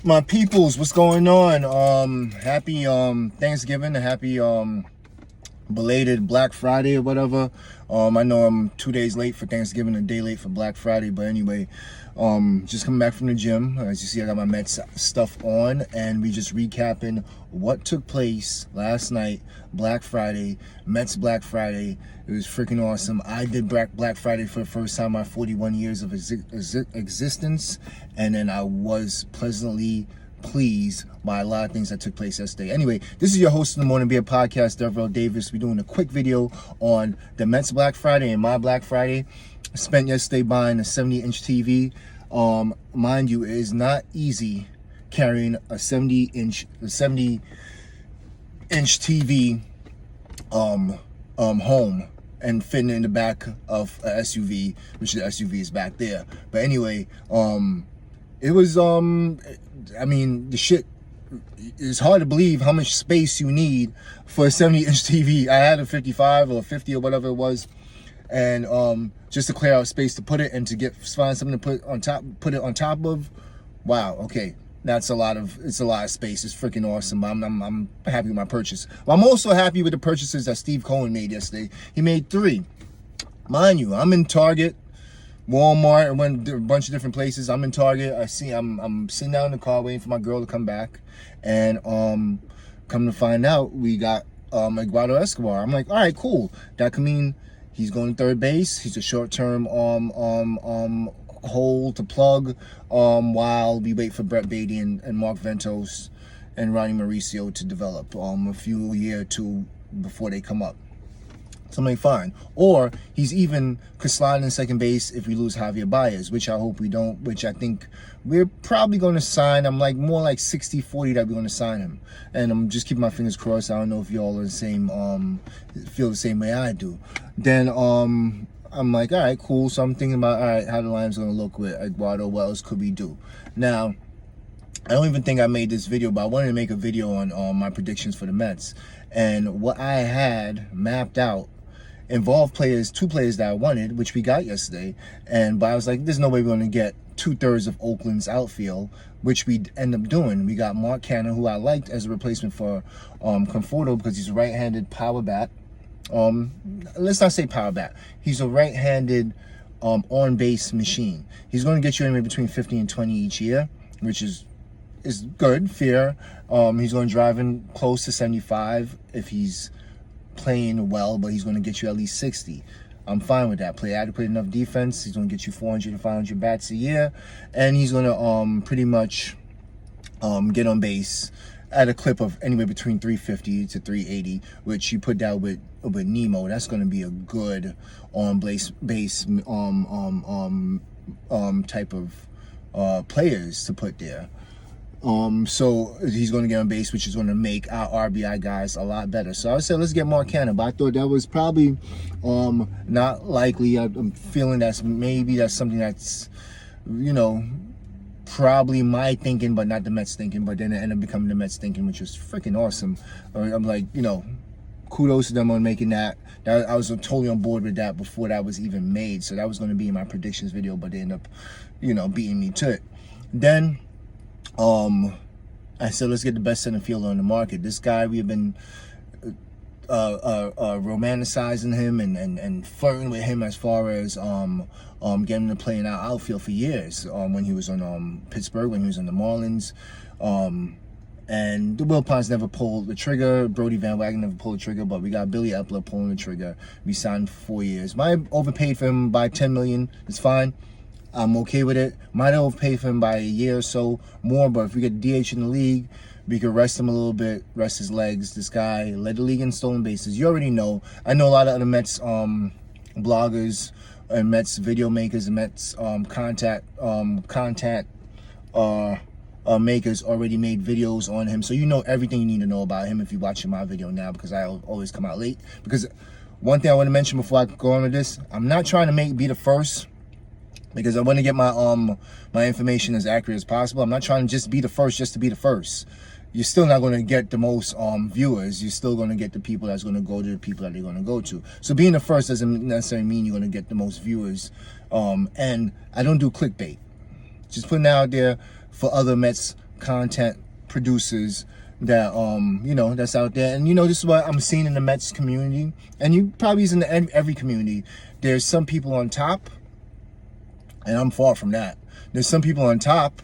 My peoples, what's going on? Happy Thanksgiving, happy belated Black Friday or whatever. I know I'm 2 days late for Thanksgiving, a day late for Black Friday, but anyway, just coming back from the gym. As you see, I got my Mets stuff on, and we just recapping what took place last night, Black Friday, Mets Black Friday. It was freaking awesome. I did Black Friday for the first time in my 41 years of existence, and then I was pleasantly pleased by a lot of things that took place yesterday. Anyway, this is your host in the morning beer podcast, Eduardo Davis. We're doing a quick video on the Mets Black Friday and my Black Friday. I spent yesterday buying a 70-inch TV. Mind you, it is not easy carrying a 70-inch TV home and fitting it in the back of a SUV, which the SUV is back there. But anyway, it was I mean, the shit, it's hard to believe how much space you need for a 70-inch TV. I had a 55 or 50 or whatever it was, and just to clear out space to put it and to find something to put it on top of. Wow, okay, it's a lot of space. It's freaking awesome. I'm happy with my purchase. I'm also happy with the purchases that Steve Cohen made yesterday. He made 3. Mind you, I'm in Target, Walmart, and went a bunch of different places. I'm in Target. I'm sitting down in the car waiting for my girl to come back, and come to find out, we got Eduardo Escobar. I'm like, all right, cool. That could mean he's going to third base. He's a short-term hole to plug while we wait for Brett Beatty and Mark Ventos and Ronnie Mauricio to develop a few year or two before they come up. Something fine. Or he's even could slide in second base if we lose Javier Baez, which I hope we don't, which I think we're probably going to sign. I'm like more like 60-40 that we're going to sign him. And I'm just keeping my fingers crossed. I don't know if y'all are the same, feel the same way I do. Then I'm like, all right, cool. So I'm thinking about, all right, how the line's going to look with Eduardo. What else could we do? Now, I don't even think I made this video, but I wanted to make a video on my predictions for the Mets. And what I had mapped out involved 2 players that I wanted, which we got yesterday. But I was like, there's no way we're going to get 2/3 of Oakland's outfield, which we end up doing. We got Canha, who I liked as a replacement for Conforto, because he's a right-handed power bat. Let's not say power bat. He's a right-handed on-base machine. He's going to get you anywhere between 50 and 20 each year, which is good, fair. He's going to drive in close to 75 if he's playing well, but he's going to get you at least 60. I'm fine with that. Play adequate enough defense. He's going to get you 400 to 500 bats a year, and he's going to pretty much get on base at a clip of anywhere between 350 to 380, which you put that with Nemo. That's going to be a good on base type of players to put there. So he's going to get on base, which is going to make our RBI guys a lot better. So I said, let's get Canha, but I thought that was probably not likely. I'm feeling that's something that's, probably my thinking, but not the Mets thinking. But then it ended up becoming the Mets thinking, which was freaking awesome. I'm like, kudos to them on making that. I was totally on board with that before that was even made. So that was going to be in my predictions video, but they ended up, beating me to it. Then I said, let's get the best center fielder on the market. This guy, we have been romanticizing him and flirting with him as far as getting him to play in our outfield for years. When he was on Pittsburgh, when he was on the Marlins, and the Bullpens never pulled the trigger. Brody Van Wagner never pulled the trigger, but we got Billy Epler pulling the trigger. We signed for 4 years. Might have overpaid for him by $10 million. It's fine. I'm okay with it. Might have overpaid for him by a year or so more, but if we get DH in the league, we could rest him a little bit, rest his legs. This guy led the league in stolen bases. You already know. I know a lot of other Mets bloggers and Mets video makers and Mets contact makers already made videos on him. So you know everything you need to know about him if you're watching my video now, because I always come out late. Because one thing I want to mention before I go on with this, I'm not trying to be the first, because I want to get my my information as accurate as possible. I'm not trying to just be the first just to be the first. You're still not going to get the most viewers. You're still going to get the people that's going to go to the people that they're going to go to. So being the first doesn't necessarily mean you're going to get the most viewers. And I don't do clickbait. Just putting it out there for other Mets content producers that that's out there. And this is what I'm seeing in the Mets community, and you probably is in every community. There's some people on top, and I'm far from that. There's some people on top,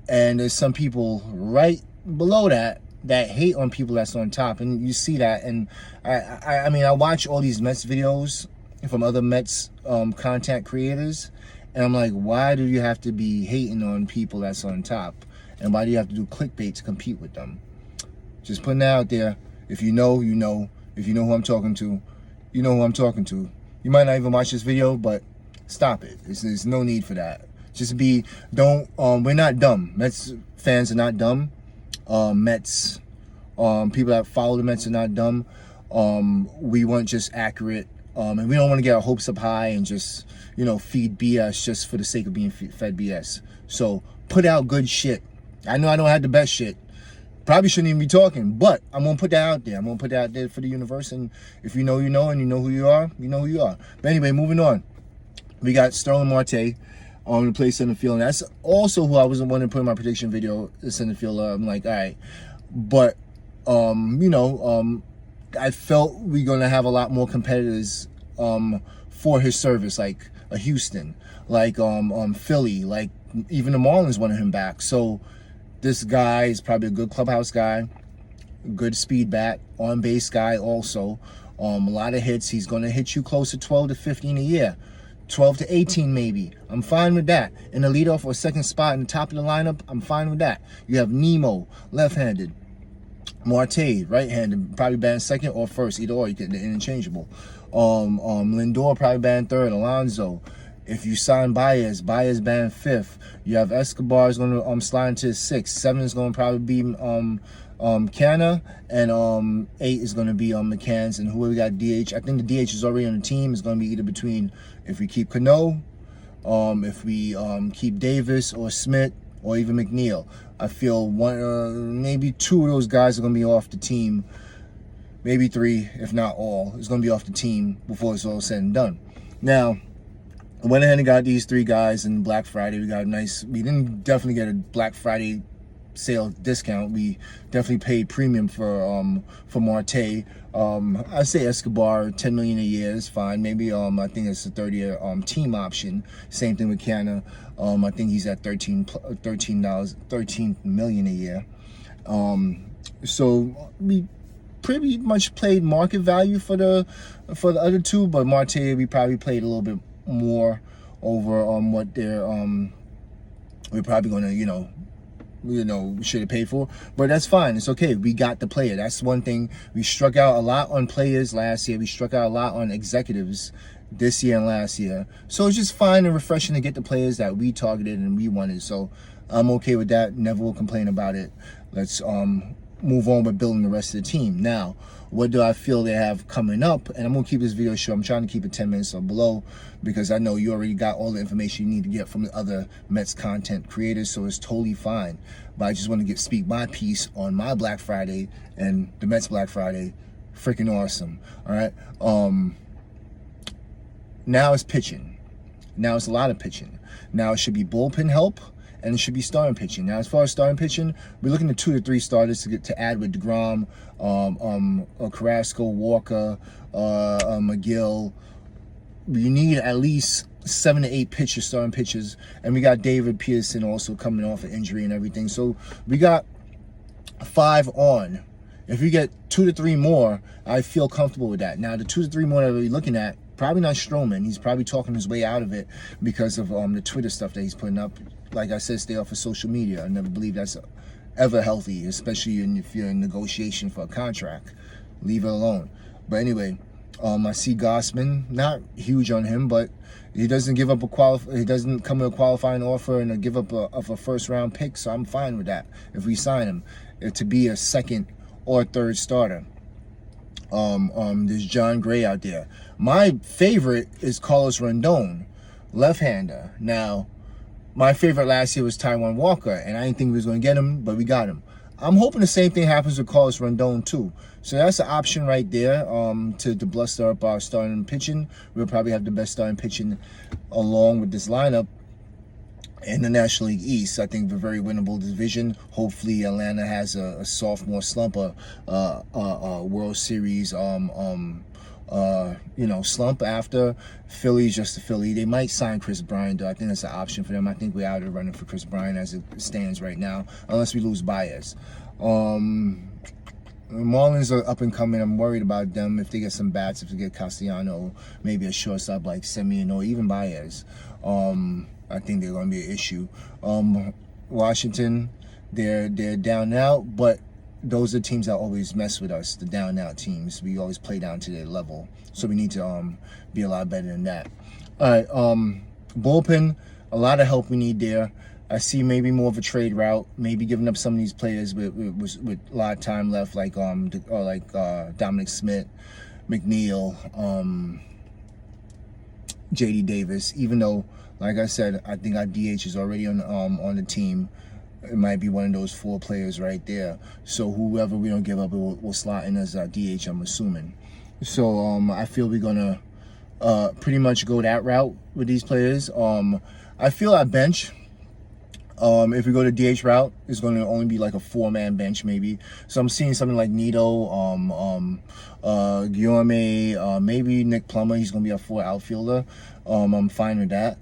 and there's some people right below that hate on people that's on top, and you see that. And I mean, I watch all these Mets videos from other Mets content creators, and I'm like, why do you have to be hating on people that's on top? And why do you have to do clickbait to compete with them? Just putting it out there. If you know, you know. If you know who I'm talking to, you know who I'm talking to. You might not even watch this video, but stop it. There's no need for that. Just we're not dumb. Mets fans are not dumb. Mets, people that follow the Mets are not dumb. We want just accurate, and we don't want to get our hopes up high and just, feed BS just for the sake of being fed BS. So put out good shit. I know I don't have the best shit. Probably shouldn't even be talking, but I'm going to put that out there. I'm going to put that out there for the universe, and if you know, you know, and you know who you are, you know who you are. But anyway, moving on. We got Starlin Marte on the play center field, and that's also who I wasn't wanting to put in my prediction video, the center fielder. I'm like, all right. But, I felt we're going to have a lot more competitors for his service, like a Houston, like Philly, like even the Marlins wanted him back. So this guy is probably a good clubhouse guy, good speed bat, on base guy also. A lot of hits. He's going to hit you close to 12 to 15 a year, 12 to 18 maybe. I'm fine with that. In the leadoff or second spot in the top of the lineup, I'm fine with that. You have Nemo, left-handed. Martay, right-handed, probably batting second or first, either or. You get the interchangeable. Lindor probably batting third. Alonso. If you sign Baez batting fifth. You have Escobar is going to slide into his sixth. 7 is going to probably be Canha, and 8 is going to be McCann's, and whoever got DH. I think the DH is already on the team. Is going to be either between, if we keep Cano, if we keep Davis or Smith or even McNeil. I feel maybe 2 of those guys are going to be off the team. Maybe 3, if not all, is going to be off the team before it's all said and done. Now, I went ahead and got these 3 guys in Black Friday. We didn't definitely get a Black Friday sale discount. We definitely paid premium for Marte. I say Escobar, $10 million a year is fine. Maybe I think it's a 30-year team option. Same thing with Canha. I think he's at $13 million a year. So we pretty much played market value for the other 2, but Marte we probably played a little bit more over what they're we're probably gonna should have paid for, but that's fine. It's okay. We got the player. That's one thing. We struck out a lot on players last year. We struck out a lot on executives this year and last year. So it's just fine and refreshing to get the players that we targeted and we wanted. So I'm okay with that. Never will complain about it. Let's move on with building the rest of the team. Now, what do I feel they have coming up? And I'm going to keep this video short. I'm trying to keep it 10 minutes or below because I know you already got all the information you need to get from the other Mets content creators, so it's totally fine. But I just want to speak my piece on my Black Friday and the Mets Black Friday. Freaking awesome. All right. Now it's pitching. Now it's a lot of pitching. Now it should be bullpen help, and it should be starting pitching. Now, as far as starting pitching, we're looking at 2 to 3 starters to add with DeGrom, Carrasco, Walker, McGill. You need at least 7 to 8 pitchers, starting pitchers, and we got David Peterson also coming off an injury and everything. So we got 5 on. If we get 2 to 3 more, I feel comfortable with that. Now, the 2 to 3 more that we're looking at, probably not Stroman. He's probably talking his way out of it because of the Twitter stuff that he's putting up. Like I said, stay off of social media. I never believe that's ever healthy, especially if you're in negotiation for a contract. Leave it alone. But anyway, I see Gossman, not huge on him, but he doesn't give up he doesn't come with a qualifying offer and give up a first round pick, so I'm fine with that if we sign him to be a second or third starter. There's John Gray out there. My favorite is Carlos Rendon, left-hander. Now, my favorite last year was Taijuan Walker, and I didn't think we was going to get him, but we got him. I'm hoping the same thing happens with Carlos Rendon too. So that's an option right there to bluster up our starting pitching. We'll probably have the best starting pitching along with this lineup. in the National League East. I think a very winnable division. Hopefully, Atlanta has a sophomore slump, World Series slump after. Philly's just a Philly. They might sign Chris Bryant, though. I think that's an option for them. I think we're out of running for Chris Bryant as it stands right now, unless we lose Baez. Marlins are up and coming. I'm worried about them. If they get some bats, if they get Castellanos, maybe a shortstop like Semien or even Baez, I think they're going to be an issue. Washington, they're down and out, but those are teams that always mess with us, the down and out teams. We always play down to their level, so we need to be a lot better than that. All right, bullpen, a lot of help we need there. I see maybe more of a trade route, maybe giving up some of these players with a lot of time left, like Dominic Smith, McNeil, J.D. Davis. Even though, like I said, I think our DH is already on the team. It might be one of those 4 players right there. So whoever we don't give up, will slot in as our DH, I'm assuming. So I feel we're gonna pretty much go that route with these players. I feel our bench, if we go to DH route, it's going to only be like a 4-man bench maybe. So I'm seeing something like Nito, Guillaume, maybe Nick Plummer. He's going to be a 4 outfielder. I'm fine with that.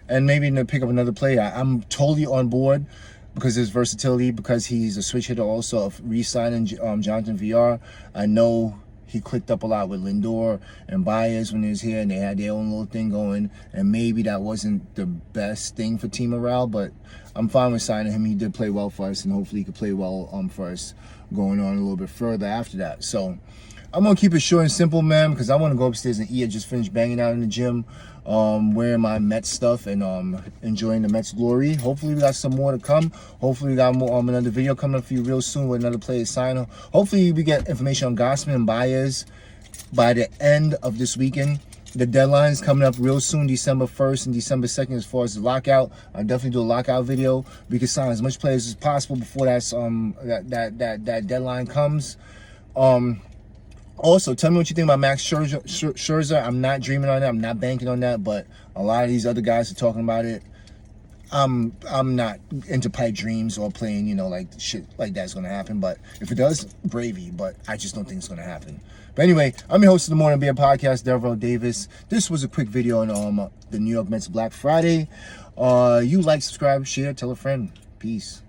And maybe to pick up another player. I'm totally on board because there's versatility, because he's a switch hitter also, of re-signing Jonathan VR. I know he clicked up a lot with Lindor and Baez when he was here, and they had their own little thing going, and maybe that wasn't the best thing for team morale, but I'm fine with signing him. He did play well for us, and hopefully he could play well for us going on a little bit further after that. So I'm going to keep it short and simple, man, because I want to go upstairs and eat. I just finished banging out in the gym, wearing my Mets stuff and enjoying the Mets glory. Hopefully we got some more to come. Hopefully we got more another video coming up for you real soon with another player signer. Hopefully we get information on Gausman and Baez by the end of this weekend. The deadline is coming up real soon, December 1st and December 2nd, as far as the lockout. I'll definitely do a lockout video. We can sign as much players as possible before that deadline comes. Also, tell me what you think about Max Scherzer. I'm not dreaming on that. I'm not banking on that. But a lot of these other guys are talking about it. I'm not into pipe dreams or playing, like shit like that's going to happen. But if it does, gravy. But I just don't think it's going to happen. But anyway, I'm your host of the Morning Beer Podcast, Eduardo Davis. This was a quick video on the New York Mets Black Friday. You like, subscribe, share, tell a friend. Peace.